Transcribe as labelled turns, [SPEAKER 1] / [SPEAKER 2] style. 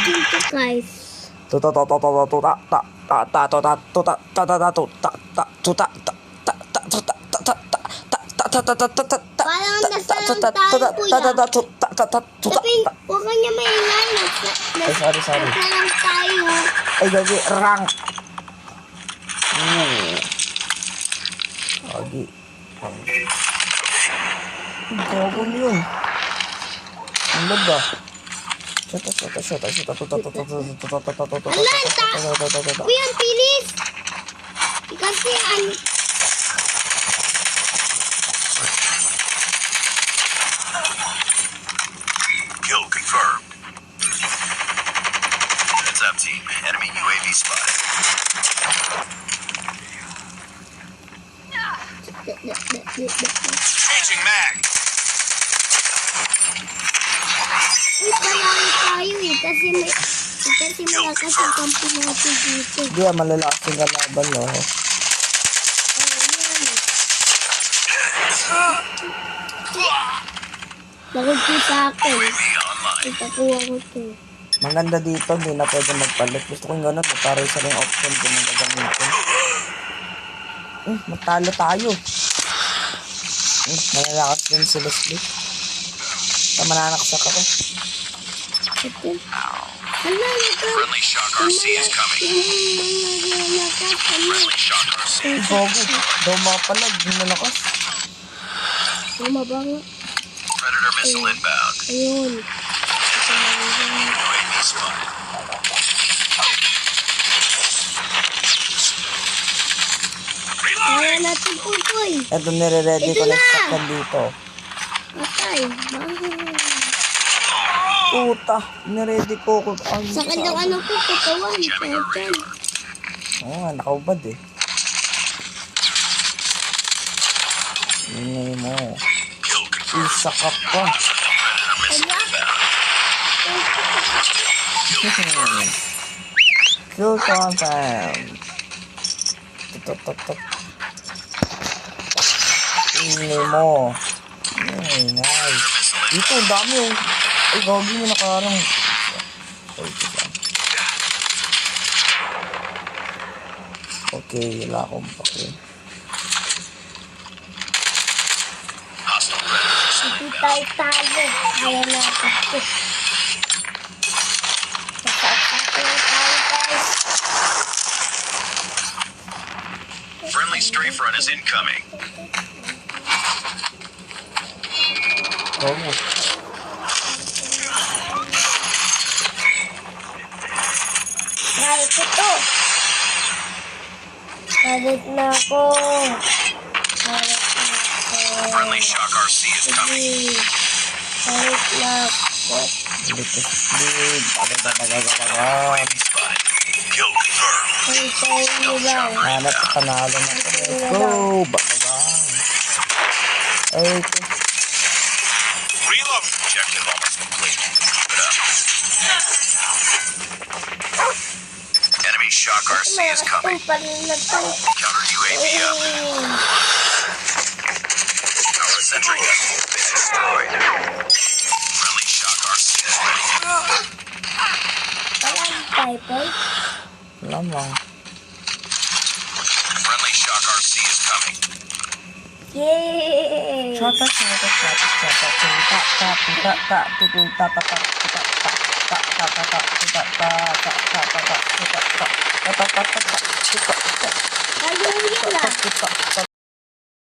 [SPEAKER 1] dito, guys. Parang nasa lang tayo, kuya. Tapi, huwag ka niya maingay.
[SPEAKER 2] Sorry.
[SPEAKER 1] Nasa lang tayo.
[SPEAKER 2] Ay, gagi, rank. Gagi. Gago mo yun. Ang lag ba? Shot.
[SPEAKER 1] Kuya, ang pilis. Kasi,
[SPEAKER 3] Kill confirmed. Heads up, team. Enemy UAV spotted. Changing mag.
[SPEAKER 1] Parang tayo eh. Kasi malakas ang kampo natin dito.
[SPEAKER 2] Hindi, malalakas yung kalaban, no?
[SPEAKER 1] Bakit po sa akin?
[SPEAKER 3] UAV online.
[SPEAKER 1] Itakuha ko to.
[SPEAKER 2] Maganda dito, hindi na pwede magpalit. Gusto kong gano'n, para isa rin option din ang gagamitin. Matalo tayo. Malalakas din si Leslie. Mananaksak ako.
[SPEAKER 1] Ito. Hala, ito.
[SPEAKER 3] Friendly Shock RC is coming. Friendly Shock RC.
[SPEAKER 2] Gogo. Daw mapalag, hindi malakas.
[SPEAKER 1] Bumaba nga.
[SPEAKER 3] Predator missile inbound.
[SPEAKER 1] Ayun.
[SPEAKER 3] UAV spotted.
[SPEAKER 1] Kaya natin pupoy.
[SPEAKER 2] Ito, nire-ready ko
[SPEAKER 1] Ito
[SPEAKER 2] lang
[SPEAKER 1] na!
[SPEAKER 2] sakyan dito.
[SPEAKER 1] Patay.
[SPEAKER 2] Puta, niready ko.
[SPEAKER 1] Sa kanyang ano po, katawan.
[SPEAKER 3] Jamming our
[SPEAKER 1] Katawan.
[SPEAKER 3] radar.
[SPEAKER 2] Oo nga, nakaubad eh. Ingay mo.
[SPEAKER 3] Kill confirmed.
[SPEAKER 2] Isa ka pa.
[SPEAKER 3] Predator missile inbound. Kill confirmed.
[SPEAKER 2] Kill confirm. Tutututuk. Ingay mo. Ingay.
[SPEAKER 3] Predator missile
[SPEAKER 2] Dito, ang dami oh. Ay, gagi mo nakarang. Okay, wala akong pake.
[SPEAKER 3] Hostile Predator missile
[SPEAKER 1] Hindi
[SPEAKER 3] inbound.
[SPEAKER 1] tayo. Kaya natin ito. Tayo, guys.
[SPEAKER 3] Friendly strafe run is incoming.
[SPEAKER 2] Oo.
[SPEAKER 1] Kahit ito. Kahit na ako.
[SPEAKER 3] Friendly Shock RC is coming.
[SPEAKER 1] Kahit na ako.
[SPEAKER 2] Litis-lig.
[SPEAKER 3] UAV spotted. Kill confirmed.
[SPEAKER 1] Kahit tayo lang.
[SPEAKER 2] Hanap ka panalo na ito. Let's go. Bakagang. Ay, ito.
[SPEAKER 3] Reload. Objective almost complete. Keep it up. Enemy Shock RC is coming. Counter UAV up. Our sentry gun has been destroyed. Friendly Shock RC is ready.
[SPEAKER 2] Lamang.
[SPEAKER 3] Friendly Shock RC is coming.
[SPEAKER 1] Yay!
[SPEAKER 2] Shota.
[SPEAKER 1] Hallelujah!